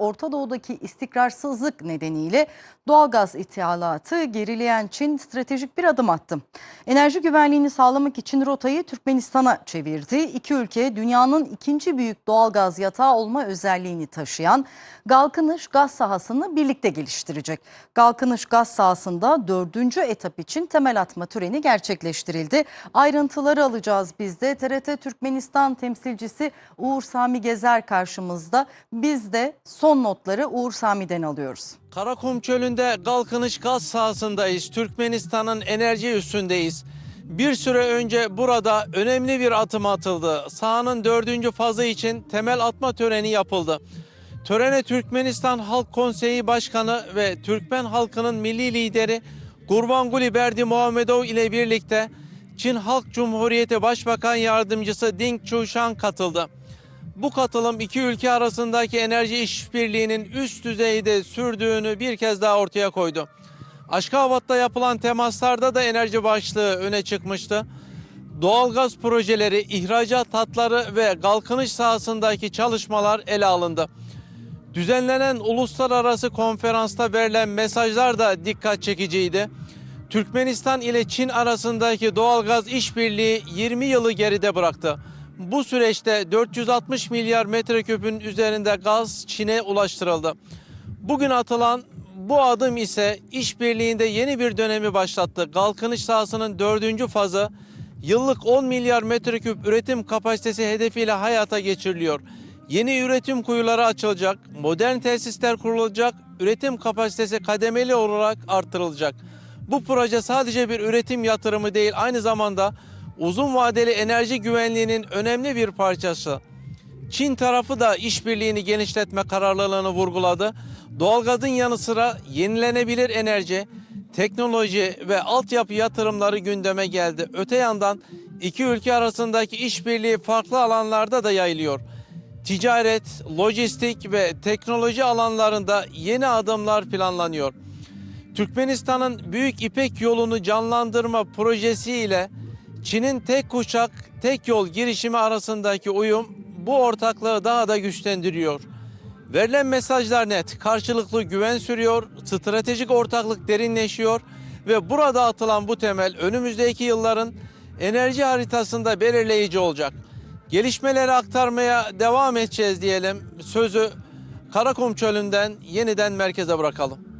Orta Doğu'daki istikrarsızlık nedeniyle doğalgaz ithalatı gerileyen Çin stratejik bir adım attı. Enerji güvenliğini sağlamak için rotayı Türkmenistan'a çevirdi. İki ülke dünyanın ikinci büyük doğalgaz yatağı olma özelliğini taşıyan Galkınış gaz sahasını birlikte geliştirecek. Galkınış gaz sahasında 4. etap için temel atma töreni gerçekleştirildi. Ayrıntıları alacağız biz de. TRT Türkmenistan temsilcisi Uğur Sami Gezer karşımızda. Biz de son notları Uğur Sami'den alıyoruz. Karakum Çölü'nde Galkınış gaz sahasındayız. Türkmenistan'ın enerji üssündeyiz. Bir süre önce burada önemli bir atım atıldı. Sahanın 4. fazı için temel atma töreni yapıldı. Törene Türkmenistan Halk Konseyi Başkanı ve Türkmen halkının milli lideri Gurbanguly Berdimuhamedov ile birlikte Çin Halk Cumhuriyeti Başbakan Yardımcısı Ding Xuexiang katıldı. Bu katılım iki ülke arasındaki enerji işbirliğinin üst düzeyde sürdüğünü bir kez daha ortaya koydu. Aşgabat'ta yapılan temaslarda da enerji başlığı öne çıkmıştı. Doğalgaz projeleri, ihracat hatları ve kalkınış sahasındaki çalışmalar ele alındı. Düzenlenen uluslararası konferansta verilen mesajlar da dikkat çekiciydi. Türkmenistan ile Çin arasındaki doğalgaz işbirliği 20 yılı geride bıraktı. Bu süreçte 460 milyar metreküpün üzerinde gaz Çin'e ulaştırıldı. Bugün atılan bu adım ise işbirliğinde yeni bir dönemi başlattı. Kalkınış sahasının 4. fazı yıllık 10 milyar metreküp üretim kapasitesi hedefiyle hayata geçiriliyor. Yeni üretim kuyuları açılacak, modern tesisler kurulacak, üretim kapasitesi kademeli olarak artırılacak. Bu proje sadece bir üretim yatırımı değil, aynı zamanda uzun vadeli enerji güvenliğinin önemli bir parçası. Çin tarafı da işbirliğini genişletme kararlılığını vurguladı. Doğalgazın yanı sıra yenilenebilir enerji, teknoloji ve altyapı yatırımları gündeme geldi. Öte yandan iki ülke arasındaki işbirliği farklı alanlarda da yayılıyor. Ticaret, lojistik ve teknoloji alanlarında yeni adımlar planlanıyor. Türkmenistan'ın Büyük İpek Yolu'nu canlandırma projesiyle Çin'in tek kuşak, tek yol girişimi arasındaki uyum bu ortaklığı daha da güçlendiriyor. Verilen mesajlar net, karşılıklı güven sürüyor, stratejik ortaklık derinleşiyor ve burada atılan bu temel önümüzdeki yılların enerji haritasında belirleyici olacak. Gelişmeleri aktarmaya devam edeceğiz diyelim. Sözü Karakum Çölü'nden yeniden merkeze bırakalım.